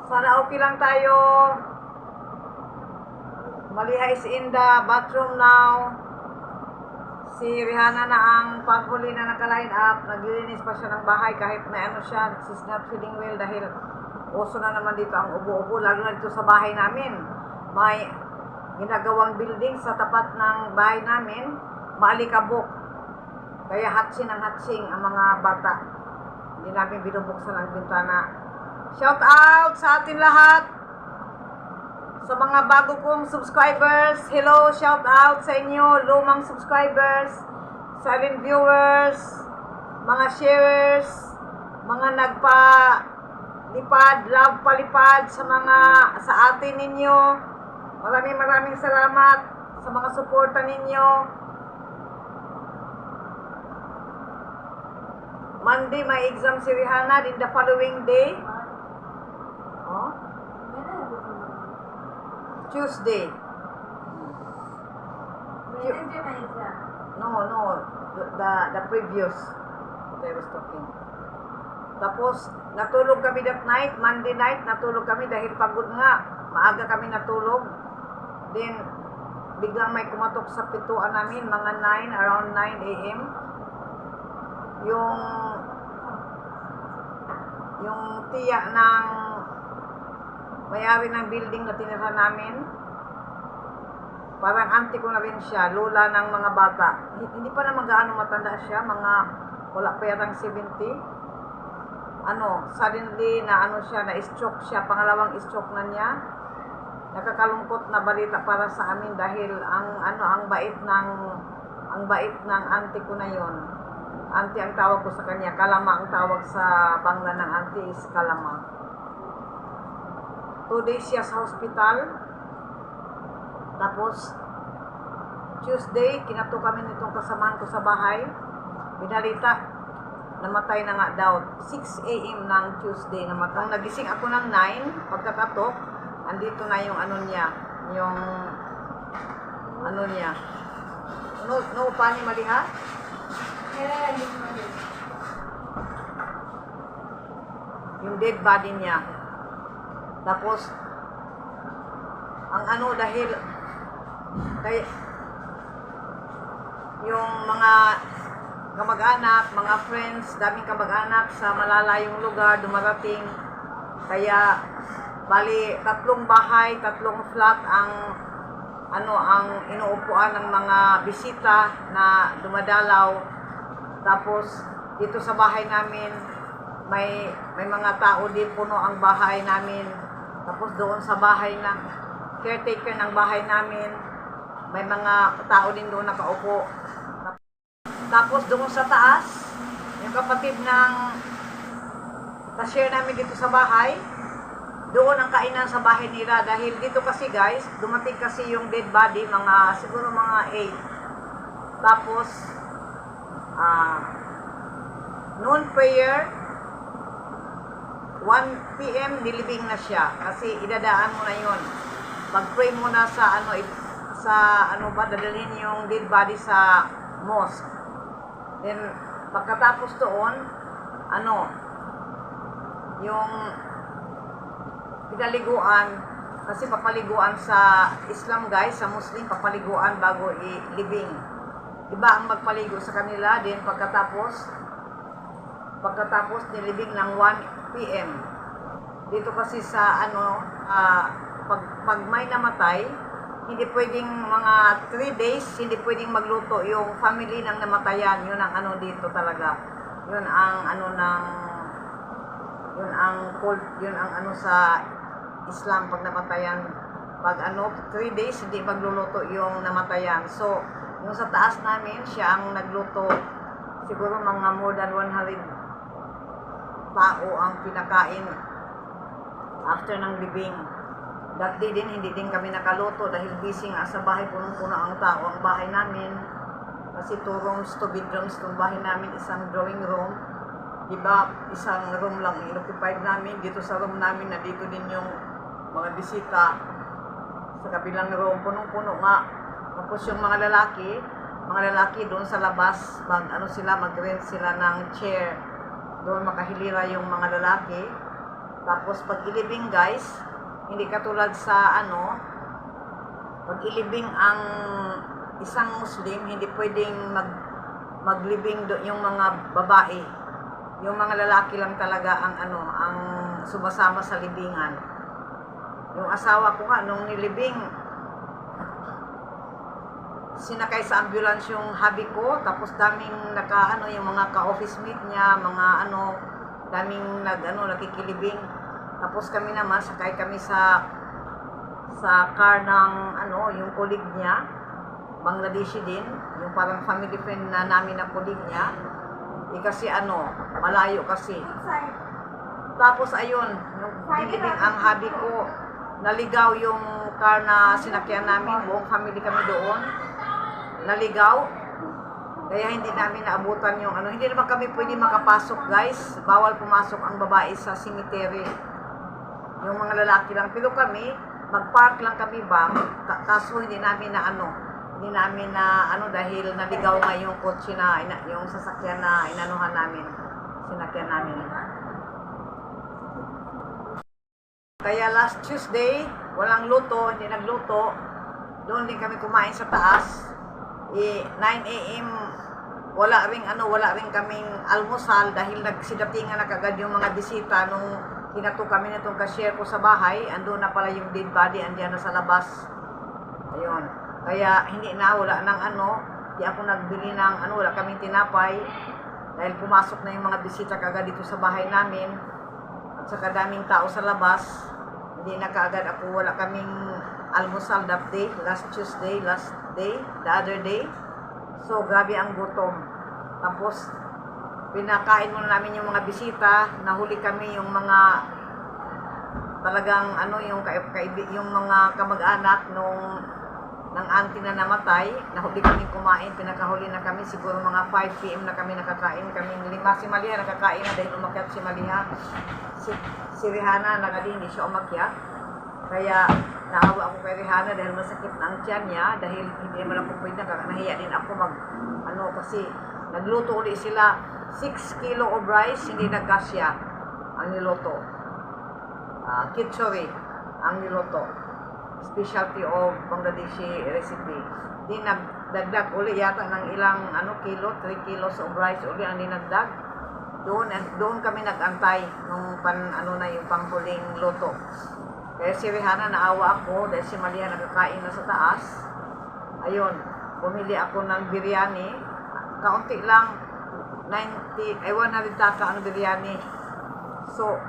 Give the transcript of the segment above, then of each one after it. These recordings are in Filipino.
Sana okay lang tayo. Maliha is in the bathroom now. Si Rihanna na ang paghuli na naka-line up. Naglilinis pa siya ng bahay kahit na ano siya. She's not feeling well dahil uso na naman dito ang ubo-ubo. Lalo na dito sa bahay namin. May ginagawang building sa tapat ng bahay namin. Maalikabok. Kaya hatsing ang hatsing ang mga bata. Hindi namin binubuksan ang bintana. Shout out sa atin lahat. Sa mga bago kong subscribers, hello, shout out sa inyo, lumang subscribers, silent viewers, mga sharers, mga nagpa-lipad, love palipad sa atin ninyo. Maraming salamat sa mga suporta ninyo. Monday, may exam si Rihanna, in the following day. Oh? Tuesday. Wednesday may exam. No. The previous. What I was talking. Tapos, natulog kami that night. Monday night, natulog kami dahil pagod nga. Maaga kami natulog. Then, biglang may kumatok sa pintuan namin, mga 9, around 9 a.m. Yung tiya ng may-ari ng building na tinira namin, parang auntie ko na rin siya, lola ng mga bata. Hindi pa naman gaano matanda siya, wala pa yatang 70. Suddenly na-stroke siya, pangalawang stroke na niya. Nakakalungkot na balita para sa amin dahil ang bait ng auntie ko na yon. Auntie ang tawag ko sa kanya, Kalama ang tawag sa bangla ng auntie is Kalama. 2 days siya sa hospital. Tapos, Tuesday, kinato kami nitong kasamahan ko sa bahay. Binalita, namatay na nga daw. 6 a.m. ng Tuesday namatay. Nung nagising ako ng 9, pagkakatok, andito na yung No, pani maliha? Yung dead body niya. Tapos, dahil yung mga kamag-anak, mga friends, daming kamag-anak sa malalayong lugar, dumarating. Kaya, bali, 3 bahay, 3 flat ang inuupuan ng mga bisita na dumadalaw. Tapos, dito sa bahay namin, may mga tao din, puno ang bahay namin. Tapos doon sa bahay ng caretaker ng bahay namin, may mga tao din doon nakaupo. Tapos doon sa taas, yung kapatid ng cashier namin dito sa bahay, doon ang kainan sa bahay nila. Dahil dito kasi guys, dumating kasi yung dead body, siguro mga 8. Tapos, noon prayer, 1 p.m. nilibing na siya kasi idadaan mo na yun. Mag-pray muna dadalhin yung dead body sa mosque. Then, pagkatapos doon, yung pinaliguan, kasi papaliguan sa Islam guys, sa Muslim, papaliguan bago ilibing. Iba ang magpaligo sa kanila, din pagkatapos nilibing ng 1 p.m. Dito kasi sa pag may namatay, hindi pwedeng mga 3 days, hindi pwedeng magluto yung family ng namatayan. Yun ang dito talaga. Yun ang sa Islam pag namatayan. Pag 3 days, hindi magluluto yung namatayan. So, yung sa taas namin, siya ang nagluto. Siguro mga more than 100 tao ang pinakain after ng libing. That day din, hindi din kami nakaluto dahil busy nga sa bahay, punong-puno ang tao ang bahay namin. Kasi 2 rooms, 2 bedrooms itong bahay namin, isang drawing room. Diba, isang room lang occupied namin. Dito sa room namin, na dito din yung mga bisita. Sa kabilang room, punong-puno nga. Tapos yung mga lalaki doon sa labas, mag-rent sila ng chair. Doon makahilira yung mga lalaki. Tapos pag ilibing guys, hindi katulad sa ano, pag ilibing ang isang Muslim, hindi pwedeng maglibing yung mga babae. Yung mga lalaki lang talaga ang ano, ang sumasama sa libingan. Yung asawa ko nga nung nilibing, sinakay sa ambulance yung hubby ko, tapos daming yung mga ka-office mate niya, mga daming nakikilibing. Tapos kami naman, sakay kami sa car ng yung colleague niya, Bangladeshi din, yung parang family friend na namin na colleague niya. Kasi malayo kasi. Tapos ayun, yung binibing ang hubby ko, naligaw yung car na sinakyan namin, buong family kami doon. Naligaw. Kaya hindi namin naabutan yung hindi naman kami pwede makapasok guys. Bawal pumasok ang babae sa cemetery. Yung mga lalaki lang. Pero kami, mag-park lang kami ba, kaso hindi namin na dahil naligaw nga yung kotse na, yung sasakyan na inanuhan namin, sinakyan namin. Kaya last Tuesday, walang luto, hindi nagluto. Doon din kami kumain sa taas. 9 AM, wala ring kaming almusal dahil nagsidatingan na kagad yung mga bisita nung hinato kami nitong cashier ko sa bahay. Andun na pala yung dead body, andiyan na sa labas. Ayun. Kaya wala nang di ako nagbili ng wala kaming tinapay dahil pumasok na yung mga bisita kagad dito sa bahay namin at saka daming tao sa labas. Hindi na kaagad ako, wala kaming almusal that day, last Tuesday, the other day. So grabe ang gutom. Tapos pinakain muna namin yung mga bisita, nahuli kami yung mga talagang yung mga kamag-anak ng auntie na namatay, nahuli kami kumain, pinakahuli na kami, siguro mga 5 PM na kami nakakain, kaming 5, si Maliha nakakain na dahil umakyat si Maliha, si Rihanna hindi siya umakyat, kaya naawa ako kay Rihanna dahil masakit na ang tiyan niya, dahil hindi naman ako pwede, nahiya din ako kasi nagluto ulit sila, 6 kilo of rice, hindi nagkasya ang niluto, kitchori ang niluto, specialty of Bangladeshi recipe. Di nagdagdag uli yata ng ilang kilo, 3 kilos of rice uli ang dinagdag. Doon kami nagantay nung yung panghuling luto. Kaya si Rihanna naawa ako dahil si Malia nakakain na sa taas. Ayun, bumili ako ng biryani. Kaunti lang, 100 taka ang biryani. So,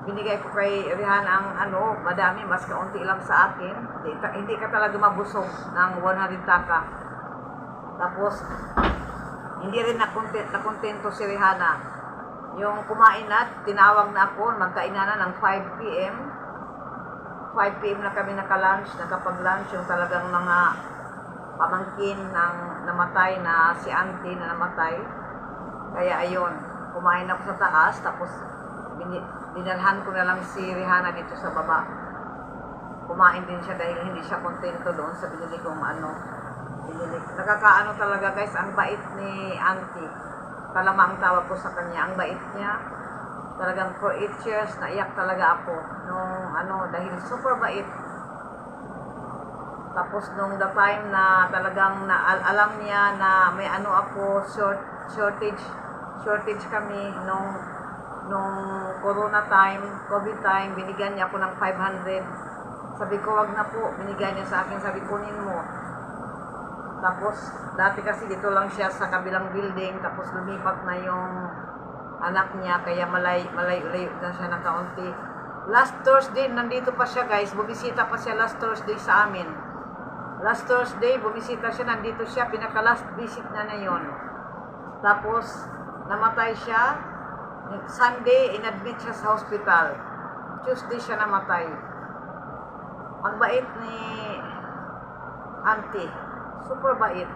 binigay ko kay Rihanna ang madami, mas kaunti lang sa akin. Hindi ka talaga mabusog ng 100 taka. Tapos, hindi rin nakontento si Rihanna. Yung kumain na, tinawag na ako, magkainan na ng 5 PM. 5 PM na kami nakapag-lunch, yung talagang mga pamangkin ng namatay na si auntie na namatay. Kaya ayun, kumain ako sa taas, tapos dinalhan ko na lang si Rihanna dito sa baba. Kumain din siya dahil hindi siya kontento doon sa binili kong Nakakaano talaga guys, ang bait ni auntie. Kalama ang tawag ko sa kanya, ang bait niya. Talagang for 8 years, naiyak talaga ako. Dahil super bait. Tapos nung the time na talagang alam niya na may ako, shortage kami nung corona time, COVID time, binigyan niya ako ng 500. Sabi ko, wag na po. Binigyan niya sa akin, sabi, kunin mo. Tapos, dati kasi dito lang siya sa kabilang building, tapos lumipat na yung anak niya, kaya malayo na siya ng kaunti. Last Thursday, nandito pa siya guys, bumisita pa siya last Thursday sa amin. Last Thursday, bumisita siya, nandito siya, pinaka-last visit na yun. Tapos, namatay siya. Sunday, inadmit siya sa hospital. Tuesday siya namatay. Ang bait ni auntie. Super bait.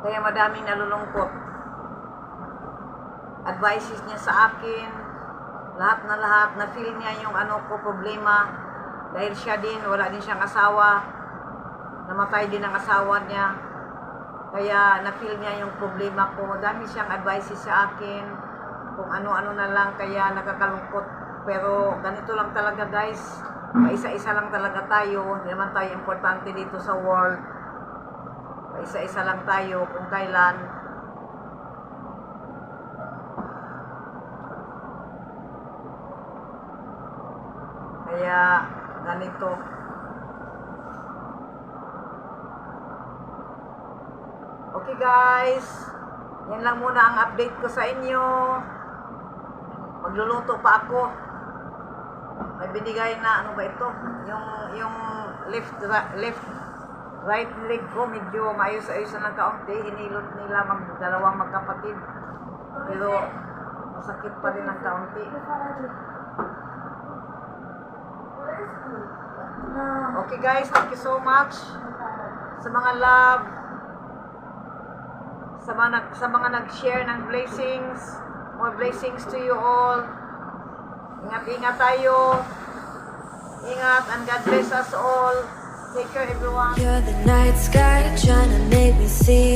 Kaya madaming nalulungkot. Advices niya sa akin, lahat na feel niya yung problema. Dahil siya din, wala din siyang asawa. Namatay din ang asawa niya. Kaya na-feel niya yung problema ko. Dami siyang advices sa akin. kung ano-ano na lang, kaya nakakalungkot. Pero ganito lang talaga guys, paisa-isa lang talaga tayo, hindi naman tayo importante dito sa world. Paisa-isa lang tayo kung kailan. Kaya ganito. Okay guys, yan lang muna ang update ko sa inyo. Magluluto pa ako. May binigay na, ano ba ito? Yung left right leg ko, medyo maayos-ayos na ng kaunti. Hinilot nila dalawang magkapatid. Pero masakit pa rin ng kaunti. Okay guys, thank you so much sa mga love, sa mga nag-share ng blessings. More blessings to you all. Ingat-ingat tayo. Ingat, and God bless us all. Take care everyone. You're the night sky trying to make me see